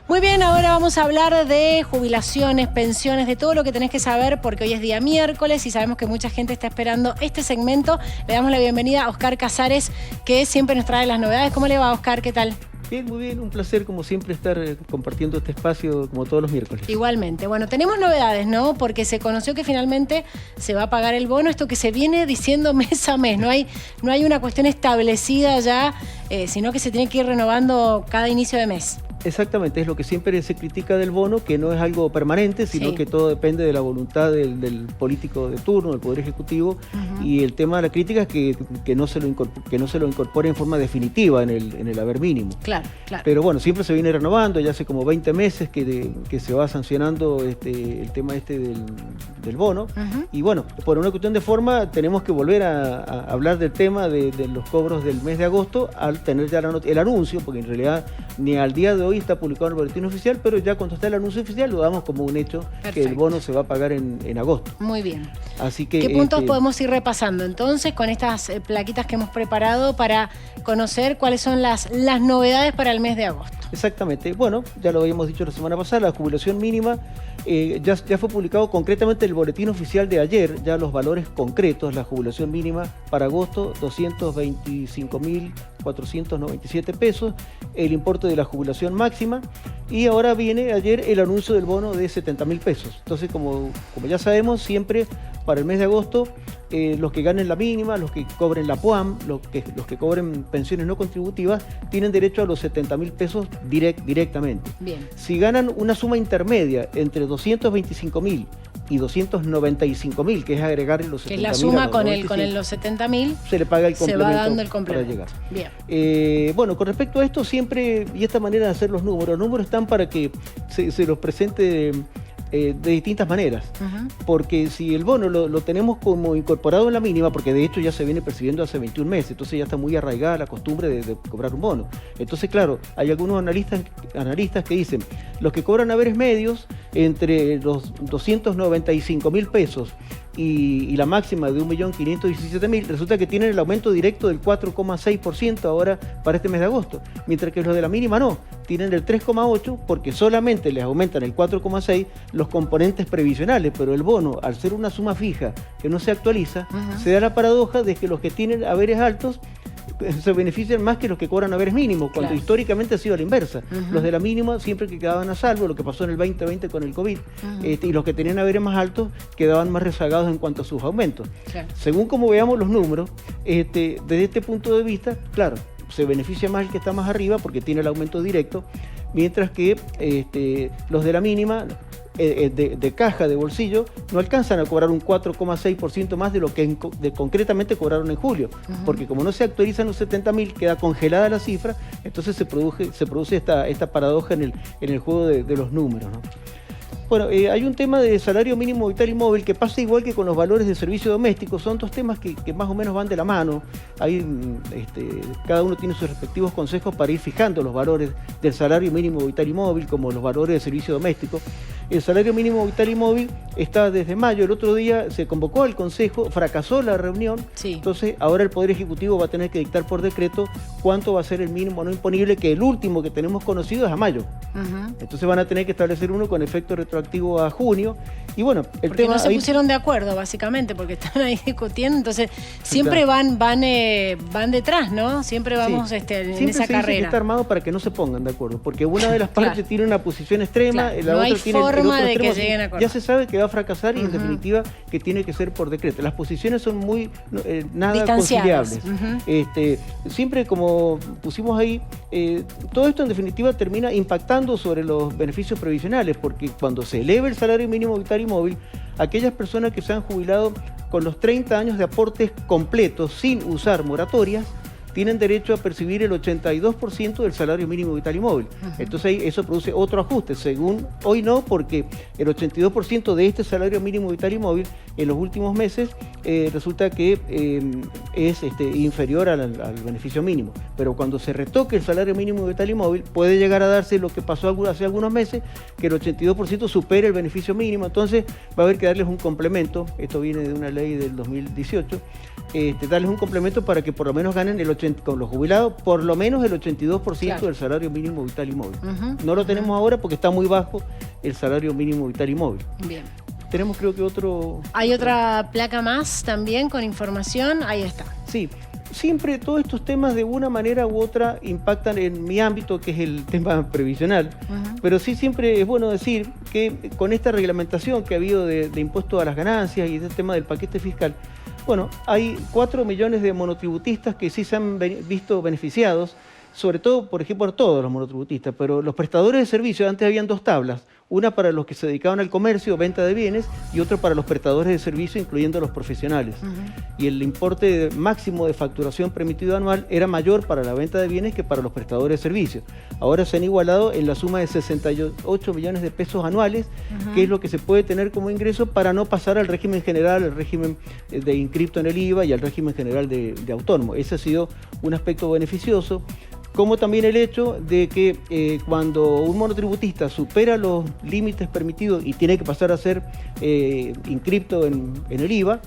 Muy bien, ahora vamos a hablar de jubilaciones, pensiones, de todo lo que tenés que saber, porque hoy es día miércoles y sabemos que mucha gente está esperando este segmento. Le damos la bienvenida a Oscar Casares, que siempre nos trae las novedades. ¿Cómo le va, Oscar? ¿Qué tal? Bien, muy bien, un placer como siempre estar compartiendo este espacio como todos los miércoles. Igualmente. Bueno, tenemos novedades, ¿no? Porque se conoció que finalmente se va a pagar el bono, esto que se viene diciendo mes a mes. No hay una cuestión establecida ya, sino que se tiene que ir renovando cada inicio de mes. Exactamente, es lo que siempre se critica del bono, que no es algo permanente, sino que todo depende de la voluntad del político de turno, del Poder Ejecutivo, y el tema de la crítica es que no se lo incorpore en forma definitiva en el haber mínimo. Claro, claro. Pero bueno, siempre se viene renovando, ya hace como 20 meses que se va sancionando el tema del bono, y bueno, por una cuestión de forma tenemos que volver a hablar del tema de los cobros del mes de agosto al tener ya el anuncio, porque en realidad ni al día de hoy está publicado en el boletín oficial, pero ya cuando está el anuncio oficial lo damos como un hecho. Perfecto. Que el bono se va a pagar en agosto. Muy bien. Así que, ¿qué puntos podemos ir repasando entonces con estas plaquitas que hemos preparado para conocer cuáles son las novedades para el mes de agosto? Exactamente. Bueno, ya lo habíamos dicho la semana pasada, la jubilación mínima ya fue publicado concretamente en el boletín oficial de ayer, ya los valores concretos. La jubilación mínima para agosto, 225.497 pesos, el importe de la jubilación máxima, y ahora viene ayer el anuncio del bono de 70.000 pesos. Entonces, como ya sabemos, siempre para el mes de agosto, los que ganen la mínima, los que cobren la PUAM, los que cobren pensiones no contributivas, tienen derecho a los 70.000 pesos directamente. Bien. Si ganan una suma intermedia entre 225.000 y 295.000, que es agregar los 70.000, que es la suma con los 70.000, se le paga el complemento. Se va dando el complemento. Para llegar. Bien. Bueno, con respecto a esto siempre, y esta manera de hacer los números están para que se los presente de distintas maneras, porque si el bono lo tenemos como incorporado en la mínima, porque de hecho ya se viene percibiendo hace 21 meses, entonces ya está muy arraigada la costumbre de cobrar un bono. Entonces, claro, hay algunos analistas que dicen, los que cobran haberes medios entre los 295.000 pesos y la máxima de 1.517.000, resulta que tienen el aumento directo del 4,6% ahora para este mes de agosto, mientras que los de la mínima no, tienen el 3,8% porque solamente les aumentan el 4,6% los componentes previsionales, pero el bono, al ser una suma fija que no se actualiza, se da la paradoja de que los que tienen haberes altos se benefician más que los que cobran haberes mínimos, cuando históricamente ha sido a la inversa. Los de la mínima siempre que quedaban a salvo, lo que pasó en el 2020 con el COVID, y los que tenían haberes más altos quedaban más rezagados en cuanto a sus aumentos. Según como veamos los números, desde este punto de vista, claro, se beneficia más el que está más arriba porque tiene el aumento directo, mientras que los de la mínima de caja, de bolsillo, no alcanzan a cobrar un 4,6% más de lo que concretamente cobraron en julio, porque como no se actualizan los 70.000, queda congelada la cifra, entonces se produce esta paradoja en el juego de los números, ¿no? Bueno, hay un tema de salario mínimo vital y móvil que pasa igual que con los valores de servicio doméstico. Son dos temas que más o menos van de la mano. Ahí, cada uno tiene sus respectivos consejos para ir fijando los valores del salario mínimo vital y móvil, como los valores de servicio doméstico. El salario mínimo vital y móvil está desde mayo. El otro día se convocó al Consejo, fracasó la reunión. Entonces ahora el Poder Ejecutivo va a tener que dictar por decreto cuánto va a ser el mínimo no imponible, que el último que tenemos conocido es a mayo. Entonces van a tener que establecer uno con efecto retroactivo a junio. Y bueno, porque no se pusieron de acuerdo, básicamente, porque están ahí discutiendo. Entonces siempre van detrás, ¿no? Siempre vamos en esa carrera. Que está armado para que no se pongan de acuerdo, porque una de las partes tiene una posición extrema, la otra tiene de que lleguen a acuerdo. Ya se sabe que va a fracasar y en definitiva que tiene que ser por decreto. Las posiciones son muy nada conciliables. Siempre, como pusimos ahí, todo esto en definitiva termina impactando sobre los beneficios previsionales, porque cuando se eleva el salario mínimo vital y móvil, aquellas personas que se han jubilado con los 30 años de aportes completos sin usar moratorias, tienen derecho a percibir el 82% del salario mínimo vital y móvil. Entonces ahí eso produce otro ajuste. Según hoy no, porque el 82% de este salario mínimo vital y móvil en los últimos meses resulta que es inferior al beneficio mínimo. Pero cuando se retoque el salario mínimo vital y móvil, puede llegar a darse lo que pasó hace algunos meses, que el 82% supere el beneficio mínimo. Entonces va a haber que darles un complemento. Esto viene de una ley del 2018. Darles un complemento para que por lo menos ganen el con los jubilados por lo menos el 82% Claro. del salario mínimo vital y móvil. No lo tenemos ahora porque está muy bajo el salario mínimo vital y móvil. Bien. Tenemos creo que otro... Hay otra placa más también con información. Ahí está. Sí, siempre todos estos temas de una manera u otra impactan en mi ámbito, que es el tema previsional. Pero sí siempre es bueno decir que con esta reglamentación que ha habido de impuesto a las ganancias y este tema del paquete fiscal, bueno, hay 4 millones de monotributistas que sí se han visto beneficiados, sobre todo, por ejemplo, todos los monotributistas, pero los prestadores de servicios, antes habían 2 tablas, una para los que se dedicaban al comercio, venta de bienes, y otra para los prestadores de servicio, incluyendo los profesionales. Y el importe máximo de facturación permitido anual era mayor para la venta de bienes que para los prestadores de servicios. Ahora se han igualado en la suma de 68 millones de pesos anuales, que es lo que se puede tener como ingreso para no pasar al régimen general, al régimen de inscripto en el IVA y al régimen general de autónomo. Ese ha sido un aspecto beneficioso, como también el hecho de que cuando un monotributista supera los límites permitidos y tiene que pasar a ser inscripto en el IVA,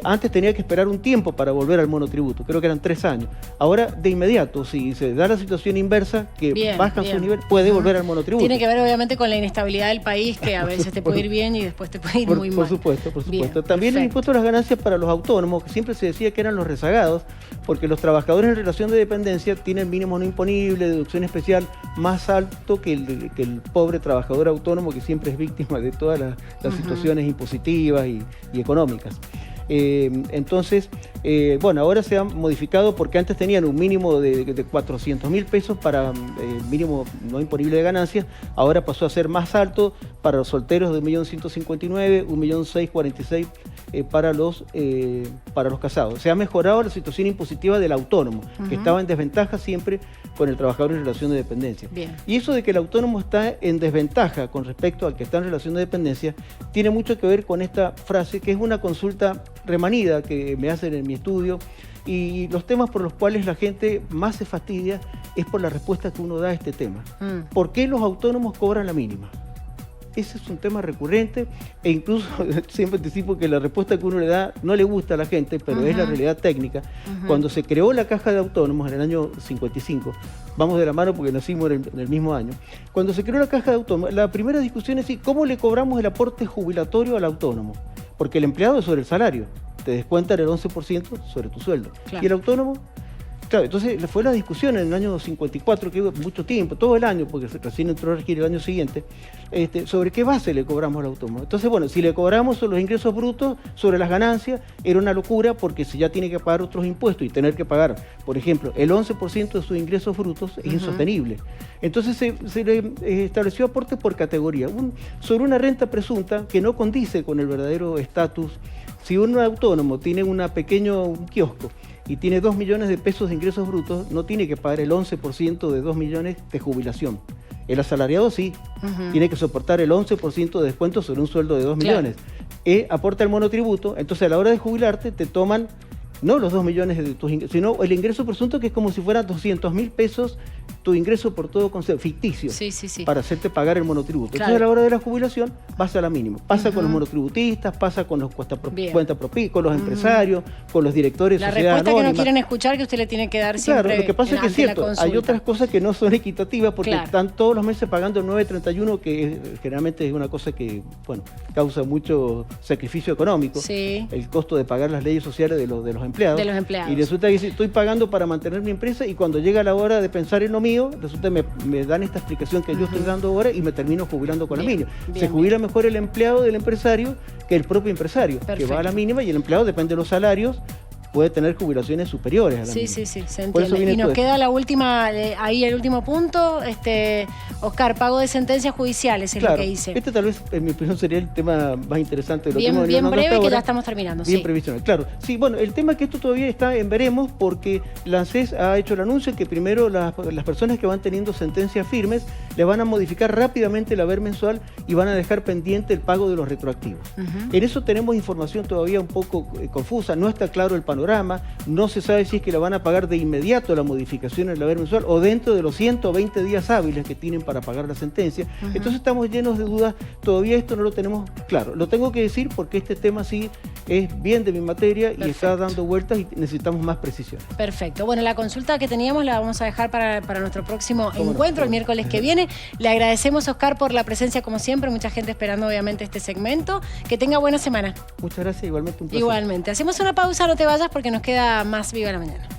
antes tenía que esperar un tiempo para volver al monotributo, creo que eran 3 años. Ahora, de inmediato, si se da la situación inversa, que bajan su nivel, puede volver al monotributo. Tiene que ver obviamente con la inestabilidad del país, que a veces te puede ir bien y después te puede ir muy mal. Por supuesto, por supuesto. Bien, también el impuesto a las ganancias para los autónomos, que siempre se decía que eran los rezagados, porque los trabajadores en relación de dependencia tienen mínimo no imponible, deducción especial más alto que el pobre trabajador autónomo, que siempre es víctima de todas las situaciones impositivas y económicas. Entonces, bueno, ahora se han modificado porque antes tenían un mínimo de 400.000 pesos para mínimo no imponible de ganancias, ahora pasó a ser más alto para los solteros de 1.159.000, 1.646.000 para los casados. Se ha mejorado la situación impositiva del autónomo, que estaba en desventaja siempre con el trabajador en relación de dependencia. Bien. Y eso de que el autónomo está en desventaja con respecto al que está en relación de dependencia tiene mucho que ver con esta frase, que es una consulta remanida que me hacen en mi estudio, y los temas por los cuales la gente más se fastidia es por la respuesta que uno da a este tema. ¿Por qué los autónomos cobran la mínima? Ese es un tema recurrente e incluso siempre anticipo que la respuesta que uno le da no le gusta a la gente, pero es la realidad técnica. Cuando se creó la Caja de Autónomos en el año 55, vamos de la mano porque nacimos en el mismo año, cuando se creó la Caja de Autónomos, la primera discusión es cómo le cobramos el aporte jubilatorio al autónomo, porque el empleado es sobre el salario, te descuentan el 11% sobre tu sueldo. Claro. Y el autónomo, claro, entonces fue la discusión en el año 54, que hubo mucho tiempo, todo el año, porque recién entró a regir el año siguiente, sobre qué base le cobramos al autónomo. Entonces, bueno, si le cobramos sobre los ingresos brutos, sobre las ganancias, era una locura, porque si ya tiene que pagar otros impuestos y tener que pagar, por ejemplo, el 11% de sus ingresos brutos, es insostenible. Entonces se le estableció aporte por categoría, sobre una renta presunta que no condice con el verdadero estatus. Si un autónomo tiene un kiosco y tiene 2 millones de pesos de ingresos brutos, no tiene que pagar el 11% de 2 millones de jubilación. El asalariado sí, tiene que soportar el 11% de descuento sobre un sueldo de 2 millones. Aporta el monotributo, entonces a la hora de jubilarte te toman no los 2 millones de tus ingresos, sino el ingreso presunto, que es como si fueran 200.000 pesos tu ingreso por todo concepto, ficticio, para hacerte pagar el monotributo. Claro. Entonces a la hora de la jubilación vas a la mínima. Pasa con los monotributistas, pasa con los con los empresarios, con los directores de sociedades anónimas. La respuesta que no quieren escuchar, que usted le tiene que dar siempre. Claro, lo que pasa es que es cierto, hay otras cosas que no son equitativas porque están todos los meses pagando el 931, que generalmente es una cosa que, bueno, causa mucho sacrificio económico. El costo de pagar las leyes sociales de los empleados. Y resulta que estoy pagando para mantener mi empresa, y cuando llega la hora de pensar en lo mío, resulta que me dan esta explicación que yo estoy dando ahora y me termino jubilando con la mínima. Se jubila mejor el empleado del empresario que el propio empresario, que va a la mínima, y el empleado, depende de los salarios, puede tener jubilaciones superiores a la mínima. Sí, se entiende. Y nos queda la última, ahí el último punto, Oscar, pago de sentencias judiciales es lo que dice. Este tal vez, en mi opinión, sería el tema más interesante de lo bien, que bien breve, que ya estamos terminando. Bien previsional, claro. Sí, bueno, el tema es que esto todavía está en veremos, porque la ANSES ha hecho el anuncio que primero las personas que van teniendo sentencias firmes le van a modificar rápidamente el haber mensual y van a dejar pendiente el pago de los retroactivos. En eso tenemos información todavía un poco confusa, no está claro el panorama. No se sabe si es que la van a pagar de inmediato la modificación en el haber mensual o dentro de los 120 días hábiles que tienen para pagar la sentencia. Entonces estamos llenos de dudas, todavía esto no lo tenemos claro. Lo tengo que decir porque este tema sí es bien de mi materia. Perfecto. Y está dando vueltas y necesitamos más precisión. Perfecto. Bueno, la consulta que teníamos la vamos a dejar para nuestro próximo encuentro, no? el miércoles que viene. Le agradecemos, Oscar, por la presencia como siempre. Mucha gente esperando obviamente este segmento. Que tenga buena semana. Muchas gracias, igualmente un placer. Igualmente. Hacemos una pausa, no te vayas porque nos queda más Viva la Mañana.